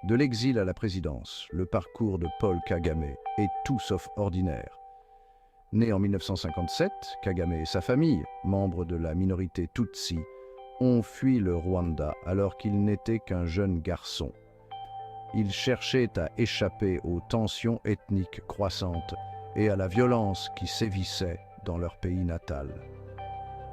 De l'exil à la présidence, le parcours de Paul Kagame est tout sauf ordinaire. Né en 1957, Kagame et sa famille, membres de la minorité Tutsi, ont fui le Rwanda alors qu'il n'était qu'un jeune garçon. Ils cherchaient à échapper aux tensions ethniques croissantes et à la violence qui sévissait dans leur pays natal.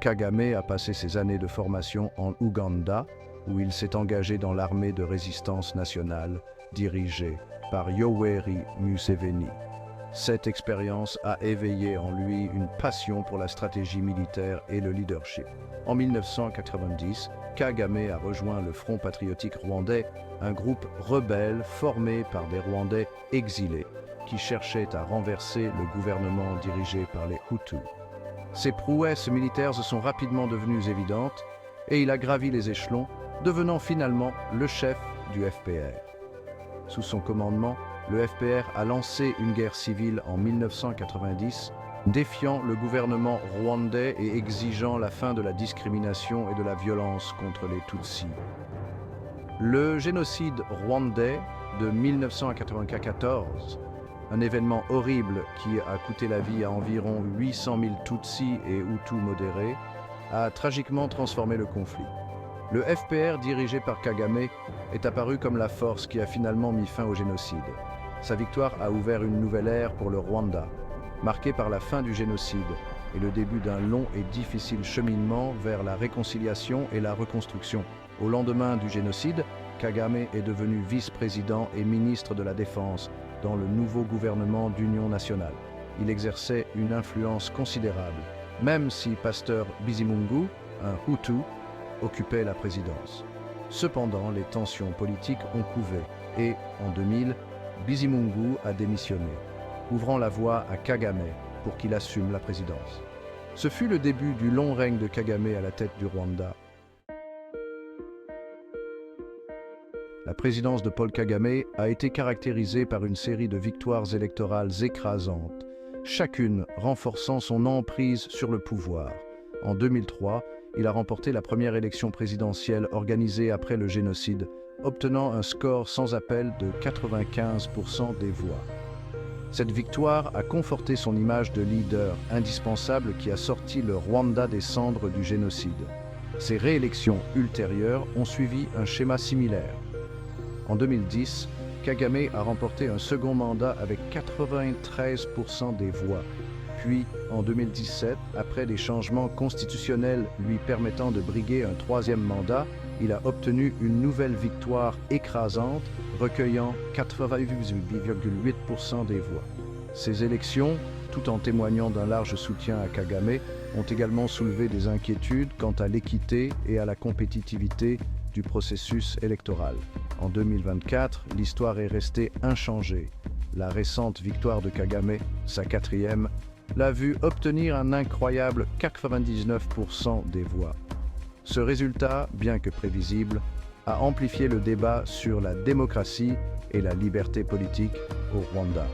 Kagame a passé ses années de formation en Ouganda, où il s'est engagé dans l'armée de résistance nationale dirigée par Yoweri Museveni. Cette expérience a éveillé en lui une passion pour la stratégie militaire et le leadership. En 1990, Kagame a rejoint le Front patriotique rwandais, un groupe rebelle formé par des Rwandais exilés qui cherchaient à renverser le gouvernement dirigé par les Hutus. Ses prouesses militaires se sont rapidement devenues évidentes et il a gravi les échelons, devenant finalement le chef du FPR. Sous son commandement, le FPR a lancé une guerre civile en 1990, défiant le gouvernement rwandais et exigeant la fin de la discrimination et de la violence contre les Tutsis. Le génocide rwandais de 1994, un événement horrible qui a coûté la vie à environ 800 000 Tutsis et Hutus modérés, a tragiquement transformé le conflit. Le FPR dirigé par Kagame est apparu comme la force qui a finalement mis fin au génocide. Sa victoire a ouvert une nouvelle ère pour le Rwanda, marquée par la fin du génocide et le début d'un long et difficile cheminement vers la réconciliation et la reconstruction. Au lendemain du génocide, Kagame est devenu vice-président et ministre de la Défense dans le nouveau gouvernement d'union nationale. Il exerçait une influence considérable, même si Pasteur Bizimungu, un Hutu, occupait la présidence. Cependant, les tensions politiques ont couvé et, en 2000, Bizimungu a démissionné, ouvrant la voie à Kagame pour qu'il assume la présidence. Ce fut le début du long règne de Kagame à la tête du Rwanda. La présidence de Paul Kagame a été caractérisée par une série de victoires électorales écrasantes, chacune renforçant son emprise sur le pouvoir. En 2003, il a remporté la première élection présidentielle organisée après le génocide, obtenant un score sans appel de 95% des voix. Cette victoire a conforté son image de leader indispensable qui a sorti le Rwanda des cendres du génocide. Ses réélections ultérieures ont suivi un schéma similaire. En 2010, Kagame a remporté un second mandat avec 93% des voix. Puis, en 2017, après des changements constitutionnels lui permettant de briguer un troisième mandat, il a obtenu une nouvelle victoire écrasante, recueillant 88,8% des voix. Ces élections, tout en témoignant d'un large soutien à Kagame, ont également soulevé des inquiétudes quant à l'équité et à la compétitivité du processus électoral. En 2024, l'histoire est restée inchangée. La récente victoire de Kagame, sa quatrième, l'a vu obtenir un incroyable 99% des voix. Ce résultat, bien que prévisible, a amplifié le débat sur la démocratie et la liberté politique au Rwanda.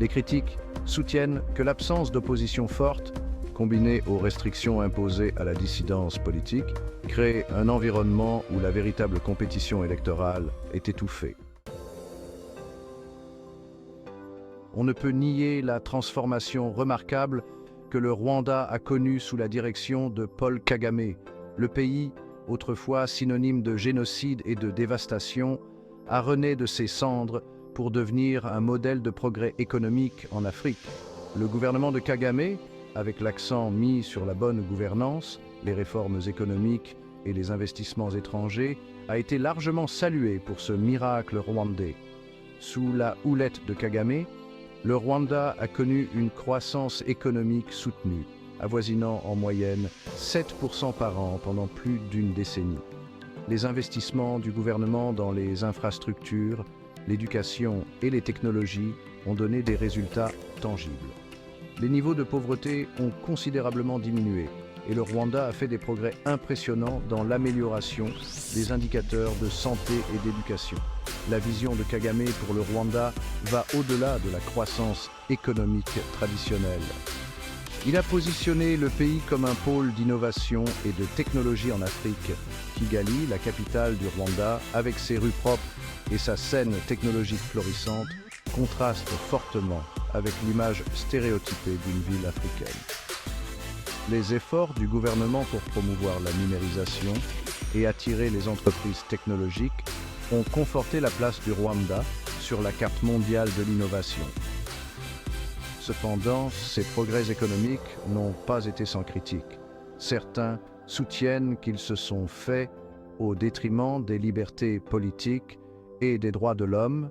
Les critiques soutiennent que l'absence d'opposition forte, combinée aux restrictions imposées à la dissidence politique, crée un environnement où la véritable compétition électorale est étouffée. On ne peut nier la transformation remarquable que le Rwanda a connue sous la direction de Paul Kagame. Le pays, autrefois synonyme de génocide et de dévastation, a rené de ses cendres pour devenir un modèle de progrès économique en Afrique. Le gouvernement de Kagame, avec l'accent mis sur la bonne gouvernance, les réformes économiques et les investissements étrangers, a été largement salué pour ce miracle rwandais. Sous la houlette de Kagame, le Rwanda a connu une croissance économique soutenue, avoisinant en moyenne 7% par an pendant plus d'une décennie. Les investissements du gouvernement dans les infrastructures, l'éducation et les technologies ont donné des résultats tangibles. Les niveaux de pauvreté ont considérablement diminué et le Rwanda a fait des progrès impressionnants dans l'amélioration des indicateurs de santé et d'éducation. La vision de Kagame pour le Rwanda va au-delà de la croissance économique traditionnelle. Il a positionné le pays comme un pôle d'innovation et de technologie en Afrique. Kigali, la capitale du Rwanda, avec ses rues propres et sa scène technologique florissante contrastent fortement avec l'image stéréotypée d'une ville africaine. Les efforts du gouvernement pour promouvoir la numérisation et attirer les entreprises technologiques ont conforté la place du Rwanda sur la carte mondiale de l'innovation. Cependant, ces progrès économiques n'ont pas été sans critique. Certains soutiennent qu'ils se sont faits au détriment des libertés politiques et des droits de l'homme.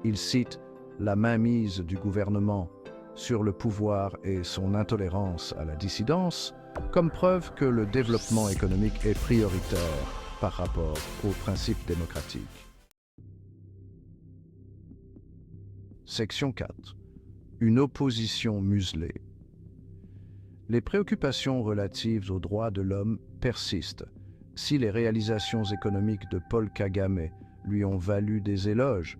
Ils citent la mainmise du gouvernement sur le pouvoir et son intolérance à la dissidence comme preuve que le développement économique est prioritaire par rapport aux principes démocratiques. Section 4. Une opposition muselée. Les préoccupations relatives aux droits de l'homme persistent. Si les réalisations économiques de Paul Kagame lui ont valu des éloges,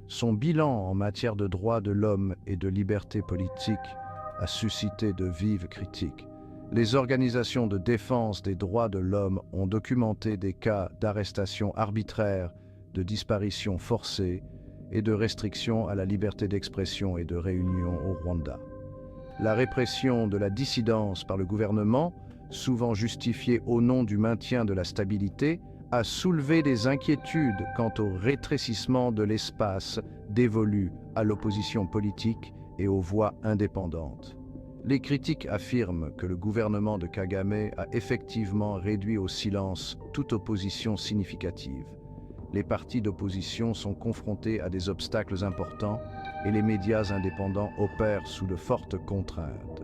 son bilan en matière de droits de l'homme et de liberté politique a suscité de vives critiques. Les organisations de défense des droits de l'homme ont documenté des cas d'arrestation arbitraire, de disparition forcée et de restrictions à la liberté d'expression et de réunion au Rwanda. La répression de la dissidence par le gouvernement, souvent justifiée au nom du maintien de la stabilité, a soulevé des inquiétudes quant au rétrécissement de l'espace dévolu à l'opposition politique et aux voix indépendantes. Les critiques affirment que le gouvernement de Kagame a effectivement réduit au silence toute opposition significative. Les partis d'opposition sont confrontés à des obstacles importants et les médias indépendants opèrent sous de fortes contraintes.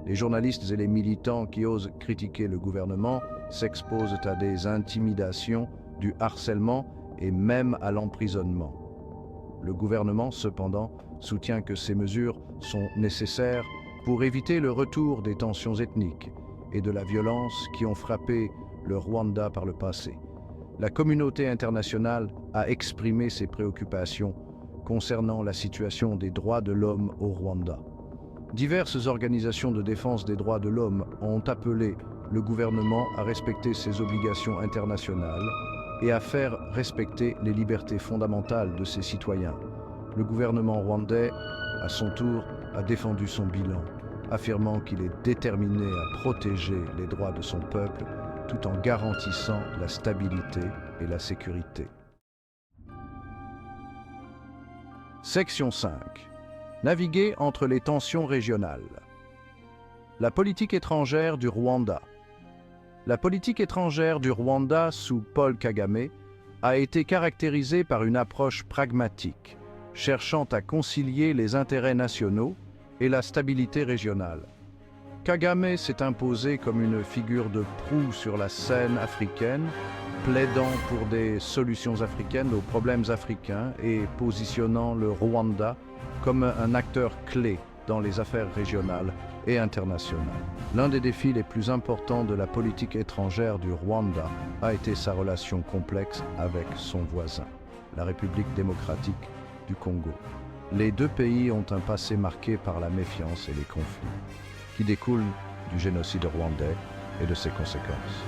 Les journalistes et les militants qui osent critiquer le gouvernement s'exposent à des intimidations, du harcèlement et même à l'emprisonnement. Le gouvernement, cependant, soutient que ces mesures sont nécessaires pour éviter le retour des tensions ethniques et de la violence qui ont frappé le Rwanda par le passé. La communauté internationale a exprimé ses préoccupations concernant la situation des droits de l'homme au Rwanda. Diverses organisations de défense des droits de l'homme ont appelé le gouvernement à respecter ses obligations internationales et à faire respecter les libertés fondamentales de ses citoyens. Le gouvernement rwandais, à son tour, a défendu son bilan, affirmant qu'il est déterminé à protéger les droits de son peuple tout en garantissant la stabilité et la sécurité. Section 5. Naviguer entre les tensions régionales. La politique étrangère du Rwanda. La politique étrangère du Rwanda sous Paul Kagame a été caractérisée par une approche pragmatique, cherchant à concilier les intérêts nationaux et la stabilité régionale. Kagame s'est imposé comme une figure de proue sur la scène africaine, plaidant pour des solutions africaines aux problèmes africains et positionnant le Rwanda comme un acteur clé dans les affaires régionales et internationales. L'un des défis les plus importants de la politique étrangère du Rwanda a été sa relation complexe avec son voisin, la République démocratique du Congo. Les deux pays ont un passé marqué par la méfiance et les conflits, qui découlent du génocide rwandais et de ses conséquences.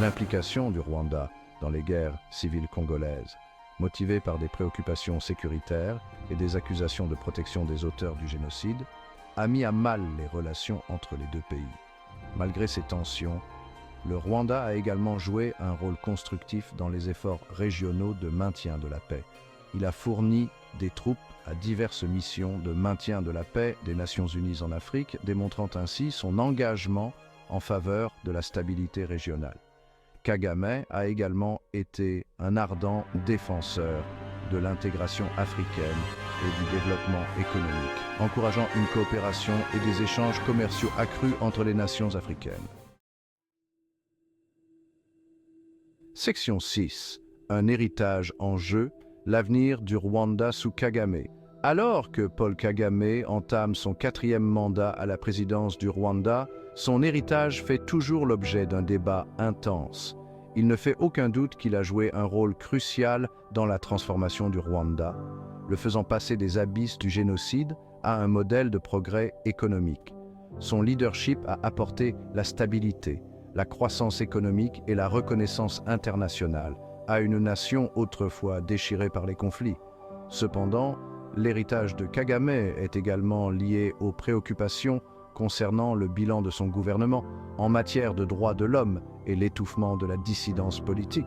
L'implication du Rwanda dans les guerres civiles congolaises, motivée par des préoccupations sécuritaires et des accusations de protection des auteurs du génocide, a mis à mal les relations entre les deux pays. Malgré ces tensions, le Rwanda a également joué un rôle constructif dans les efforts régionaux de maintien de la paix. Il a fourni des troupes à diverses missions de maintien de la paix des Nations Unies en Afrique, démontrant ainsi son engagement en faveur de la stabilité régionale. Kagame a également été un ardent défenseur de l'intégration africaine et du développement économique, encourageant une coopération et des échanges commerciaux accrus entre les nations africaines. Section 6. Un héritage en jeu, l'avenir du Rwanda sous Kagame. Alors que Paul Kagame entame son 4e mandat à la présidence du Rwanda, son héritage fait toujours l'objet d'un débat intense. Il ne fait aucun doute qu'il a joué un rôle crucial dans la transformation du Rwanda, le faisant passer des abysses du génocide à un modèle de progrès économique. Son leadership a apporté la stabilité, la croissance économique et la reconnaissance internationale, à une nation autrefois déchirée par les conflits. Cependant, l'héritage de Kagame est également lié aux préoccupations concernant le bilan de son gouvernement en matière de droits de l'homme et l'étouffement de la dissidence politique.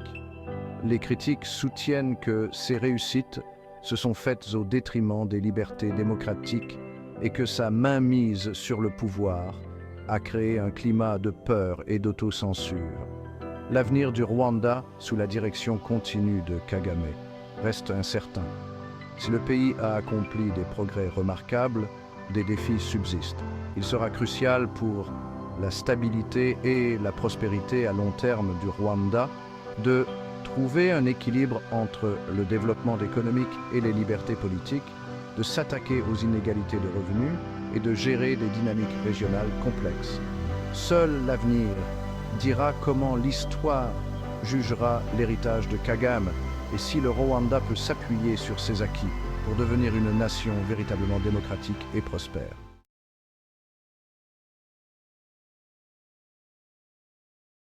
Les critiques soutiennent que ces réussites se sont faites au détriment des libertés démocratiques et que sa mainmise sur le pouvoir a créé un climat de peur et d'autocensure. L'avenir du Rwanda, sous la direction continue de Kagame, reste incertain. Si le pays a accompli des progrès remarquables, des défis subsistent. Il sera crucial pour la stabilité et la prospérité à long terme du Rwanda de trouver un équilibre entre le développement économique et les libertés politiques, de s'attaquer aux inégalités de revenus et de gérer des dynamiques régionales complexes. Seul l'avenir dira comment l'histoire jugera l'héritage de Kagame et si le Rwanda peut s'appuyer sur ses acquis pour devenir une nation véritablement démocratique et prospère.